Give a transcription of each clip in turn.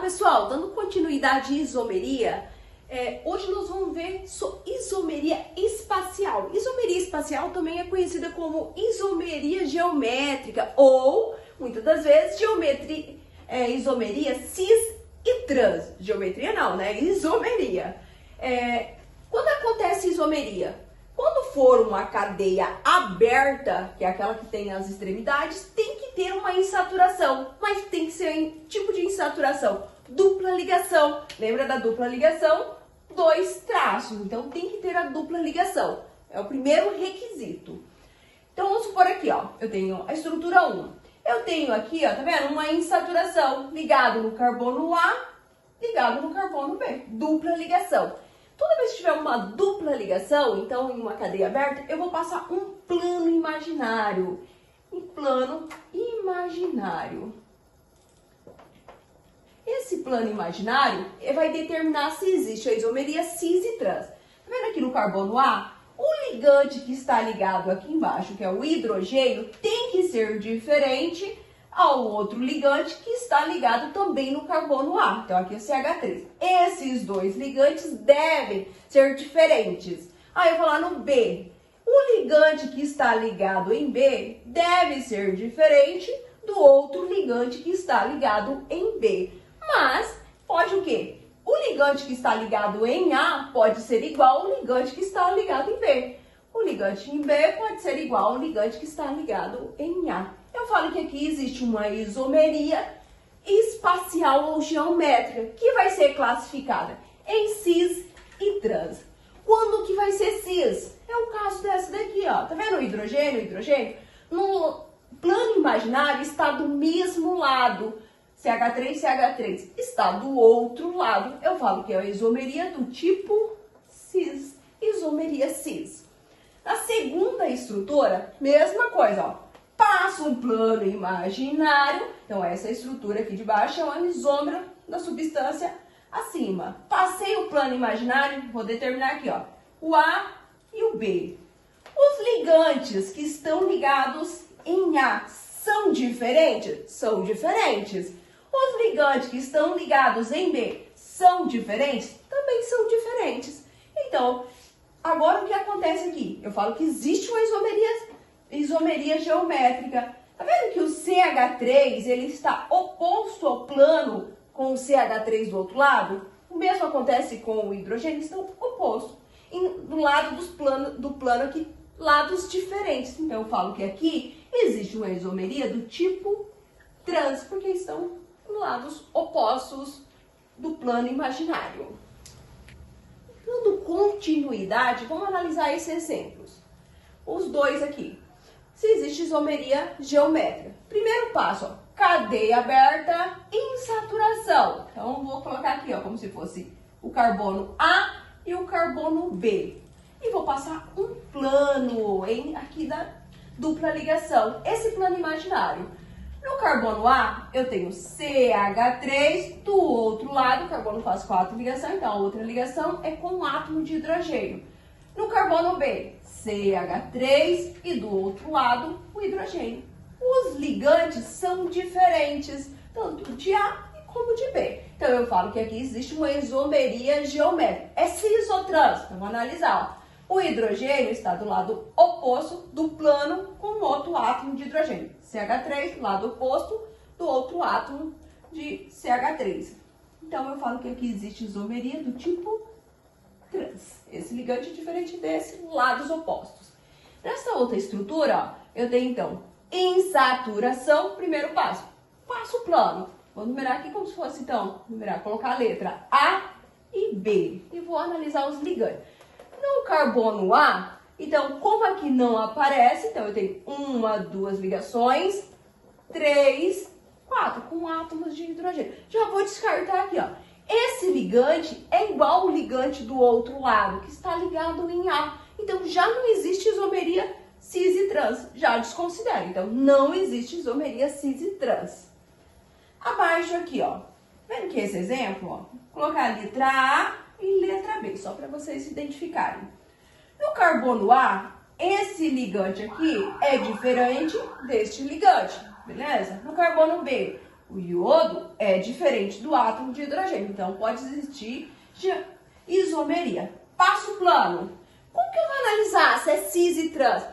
pessoal, dando continuidade à isomeria, hoje nós vamos ver isomeria espacial. Isomeria espacial também é conhecida como isomeria geométrica ou, muitas das vezes, isomeria cis e trans. Geometria não, né? Isomeria. Quando acontece isomeria? Quando for uma cadeia aberta, que é aquela que tem as extremidades, tem que ter uma insaturação, mas tem que ser em tipo de insaturação, dupla ligação. Lembra da dupla ligação? Dois traços, então tem que ter a dupla ligação. É o primeiro requisito. Então vamos supor aqui, ó, eu tenho a estrutura 1. Eu tenho aqui, ó, tá vendo? Uma insaturação ligado no carbono A, ligado no carbono B. Dupla ligação. Toda vez que tiver uma dupla ligação, então em uma cadeia aberta, eu vou passar um plano imaginário. Um plano imaginário. Esse plano imaginário vai determinar se existe a isomeria cis e trans. Tá vendo aqui no carbono A? O ligante que está ligado aqui embaixo, que é o hidrogênio, tem que ser diferente ao outro ligante que está ligado também no carbono A. Então, aqui é o CH3. Esses dois ligantes devem ser diferentes. Aí eu vou lá no B. O ligante que está ligado em B deve ser diferente do outro ligante que está ligado em B. Mas, pode o quê? O ligante que está ligado em A pode ser igual ao ligante que está ligado em B. O ligante em B pode ser igual ao ligante que está ligado em A. Eu falo que aqui existe uma isomeria espacial ou geométrica, que vai ser classificada em cis e trans. Quando que vai ser cis? É o caso dessa daqui, ó. Tá vendo o hidrogênio? O hidrogênio, no plano imaginário, está do mesmo lado. CH3, CH3 está do outro lado. Eu falo que é a isomeria do tipo cis. Isomeria cis. Na segunda estrutura, mesma coisa, ó. Passo um plano imaginário. Então, essa estrutura aqui de baixo é uma isômero da substância acima. Passei o plano imaginário, vou determinar aqui, ó, o A e o B. Os ligantes que estão ligados em A são diferentes? São diferentes. Os ligantes que estão ligados em B são diferentes? Também são diferentes. Então, agora o que acontece aqui? Eu falo que existe uma isomeria geométrica. Tá vendo que o CH3 ele está oposto ao plano com o CH3 do outro lado? O mesmo acontece com o hidrogênio, estão opostos. Do lado do plano aqui, lados diferentes. Então eu falo que aqui existe uma isomeria do tipo trans, porque estão em lados opostos do plano imaginário. Dando continuidade, vamos analisar esses exemplos. Os dois aqui. Se existe isomeria geométrica. Primeiro passo, ó, cadeia aberta, insaturação. Então, vou colocar aqui, ó, como se fosse o carbono A e o carbono B. E vou passar um plano aqui da dupla ligação. Esse plano imaginário. No carbono A, eu tenho CH3, do outro lado, o carbono faz 4 ligações, então a outra ligação é com um átomo de hidrogênio. No carbono B, CH3 e do outro lado, o hidrogênio. Os ligantes são diferentes, tanto de A como de B. Então, eu falo que aqui existe uma isomeria geométrica. É cis ou trans? Então, vamos analisar. Ó. O hidrogênio está do lado oposto do plano com outro átomo de hidrogênio. CH3, do lado oposto do outro átomo de CH3. Então, eu falo que aqui existe isomeria do tipo trans. Esse ligante é diferente desse, lados opostos. Nessa outra estrutura, ó, eu tenho, então, insaturação, primeiro passo. Passo o plano. Vou numerar aqui como se fosse, então, colocar a letra A e B. E vou analisar os ligantes. No carbono A, então, como aqui não aparece, então eu tenho 1, 2 ligações, 3, 4, com átomos de hidrogênio. Já vou descartar aqui, ó. Esse ligante é igual ao ligante do outro lado, que está ligado em A. Então, já não existe isomeria cis e trans. Já desconsidero. Então, não existe isomeria cis e trans. Abaixo aqui, ó. Vendo que esse exemplo, ó, vou colocar a letra A e letra B, só para vocês se identificarem. No carbono A, esse ligante aqui é diferente deste ligante, beleza? No carbono B, O iodo é diferente do átomo de hidrogênio, então pode existir isomeria. Passo plano. Como que eu vou analisar se é cis e trans?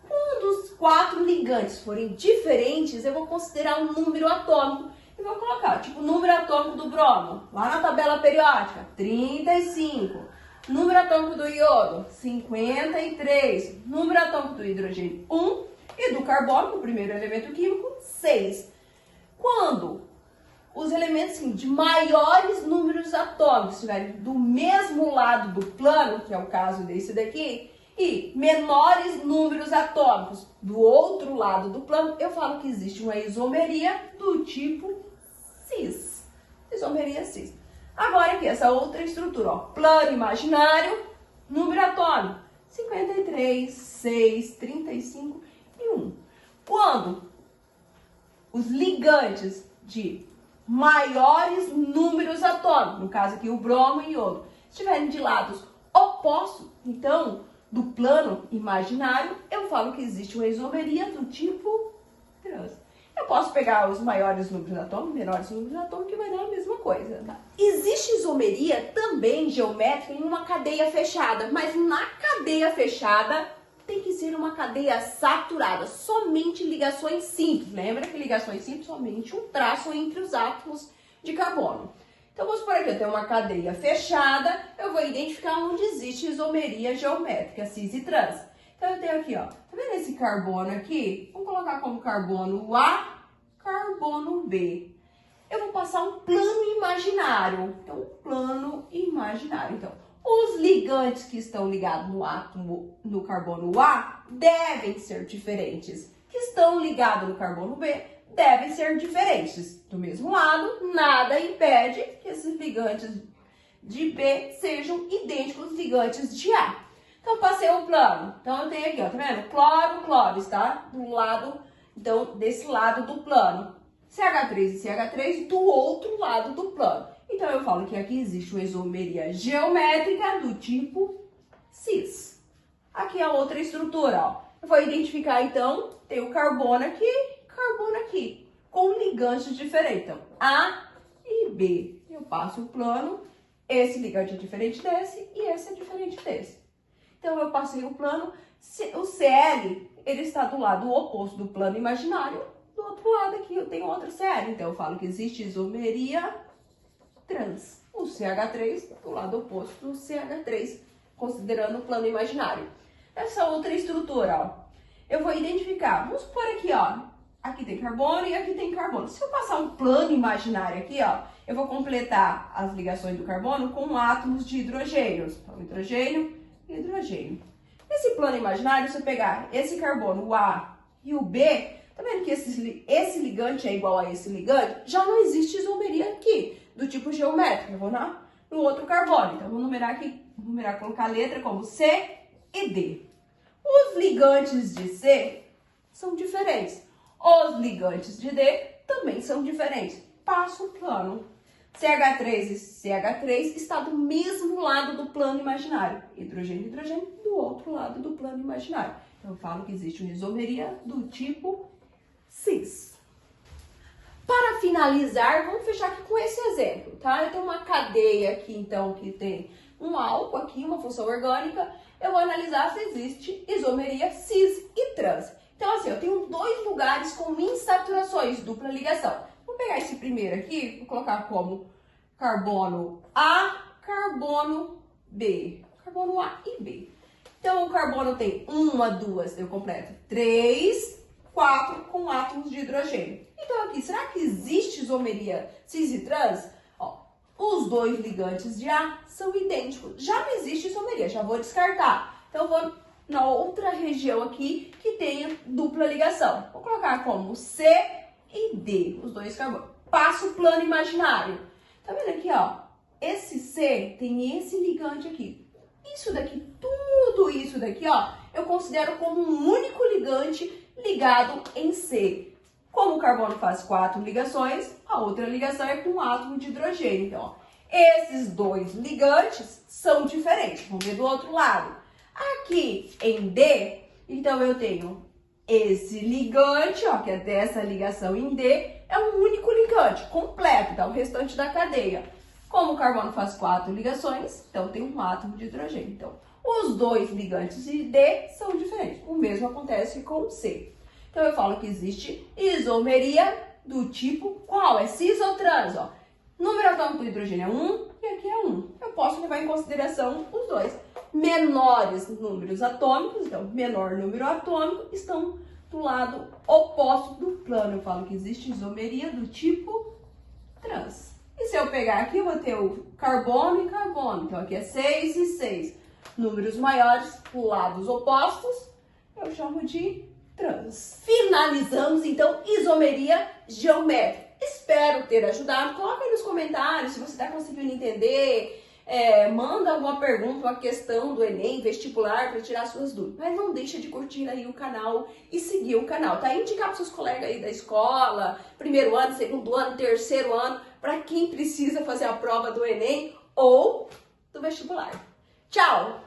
Quando os 4 ligantes forem diferentes, eu vou considerar um número atômico. E vou colocar, tipo, o número atômico do bromo, lá na tabela periódica, 35. Número atômico do iodo, 53. Número atômico do hidrogênio, 1. E do carbono, o primeiro elemento químico, 6. Quando os elementos de maiores números atômicos estiverem do mesmo lado do plano, que é o caso desse daqui, e menores números atômicos do outro lado do plano, eu falo que existe uma isomeria do tipo cis. Isomeria cis. Agora aqui, essa outra estrutura, ó, plano imaginário, número atômico, 53, 6, 35 e 1. Quando os ligantes de maiores números atômicos, no caso aqui o bromo e o iodo, estiverem de lados opostos, então, do plano imaginário, eu falo que existe uma isomeria do tipo trans. Eu posso pegar os maiores números atômicos, menores números atômicos, que vai dar a mesma coisa, tá? Existe isomeria também geométrica em uma cadeia fechada, mas na cadeia fechada tem que ser uma cadeia saturada, somente ligações simples. Lembra que ligações simples somente um traço entre os átomos de carbono. Então, vamos por aqui, eu tenho uma cadeia fechada, eu vou identificar onde existe isomeria geométrica, cis e trans. Então, eu tenho aqui, ó, tá vendo esse carbono aqui? Vamos colocar como carbono A, carbono B. Eu vou passar um plano imaginário. Então, um plano imaginário. Então, os ligantes que estão ligados no átomo, no carbono A, devem ser diferentes. Que estão ligados no carbono B, devem ser diferentes. Do mesmo lado, nada impede que esses ligantes de B sejam idênticos aos ligantes de A. Então, passei o plano. Então, eu tenho aqui, ó, tá vendo? Cloro, cloro, está do lado, então, desse lado do plano. CH3 e CH3 do outro lado do plano. Então, eu falo que aqui existe uma isomeria geométrica do tipo cis. Aqui é a outra estrutura, ó. Eu vou identificar, então, tem o carbono aqui, com ligantes diferentes. Então, A e B. Eu passo o plano, esse ligante é diferente desse e esse é diferente desse. Então, eu passei o plano, o Cl, ele está do lado oposto do plano imaginário, do outro lado aqui eu tenho outro Cl. Então, eu falo que existe isomeria trans. O CH3 do lado oposto do CH3, considerando o plano imaginário. Essa outra estrutura, ó, eu vou identificar, vamos supor aqui, ó, aqui tem carbono e aqui tem carbono. Se eu passar um plano imaginário aqui, ó, eu vou completar as ligações do carbono com átomos de hidrogênio. Então, hidrogênio e hidrogênio. Nesse plano imaginário, se eu pegar esse carbono, o A e o B, tá vendo que esse ligante é igual a esse ligante? Já não existe isomeria aqui, do tipo geométrico. Eu vou no outro carbono. Então, eu vou numerar aqui, colocar a letra como C e D. Os ligantes de C são diferentes. Os ligantes de D também são diferentes. Passo o plano. CH3 e CH3 está do mesmo lado do plano imaginário. Hidrogênio e hidrogênio do outro lado do plano imaginário. Então, eu falo que existe uma isomeria do tipo cis. Para finalizar, vamos fechar aqui com esse exemplo, tá? Eu tenho uma cadeia aqui, então, que tem um álcool aqui, uma função orgânica. Eu vou analisar se existe isomeria cis e trans. Então, assim, eu tenho 2 lugares com insaturações, dupla ligação. Vou pegar esse primeiro aqui, vou colocar como carbono A, carbono B. Carbono A e B. Então, o carbono tem 1, 2, eu completo 3, 4 com átomos de hidrogênio. Então, aqui, será que existe isomeria cis e trans? Ó, os 2 ligantes de A são idênticos. Já não existe isomeria, já vou descartar. Então, eu vou na outra região aqui que tenha dupla ligação. Vou colocar como C e D, os 2 carbonos. Passo o plano imaginário. Tá vendo aqui, ó? Esse C tem esse ligante aqui. Isso daqui, tudo isso daqui, ó, eu considero como um único ligante ligado em C. Como o carbono faz 4 ligações, a outra ligação é com um átomo de hidrogênio. Então, ó, esses 2 ligantes são diferentes. Vamos ver do outro lado. Aqui em D, então eu tenho esse ligante, ó, que é dessa ligação em D, é um único ligante, completo, tá? O restante da cadeia. Como o carbono faz 4 ligações, então tem um átomo de hidrogênio. Então, os dois ligantes de D são diferentes. O mesmo acontece com o C. Então, eu falo que existe isomeria do tipo qual? É cis ou trans, ó. Número atômico do hidrogênio é 1 e aqui é 1. Eu posso levar em consideração os dois. Menores números atômicos, então menor número atômico, estão do lado oposto do plano. Eu falo que existe isomeria do tipo trans. E se eu pegar aqui, eu vou ter o carbono e carbono. Então aqui é 6 e 6. Números maiores, lados opostos, eu chamo de trans. Finalizamos então isomeria geométrica. Espero ter ajudado. Coloca aí nos comentários se você está conseguindo entender. Manda alguma pergunta, uma questão do Enem, vestibular, para tirar suas dúvidas. Mas não deixa de curtir aí o canal e seguir o canal, tá? Indicar para seus colegas aí da escola, primeiro ano, segundo ano, terceiro ano, para quem precisa fazer a prova do Enem ou do vestibular. Tchau!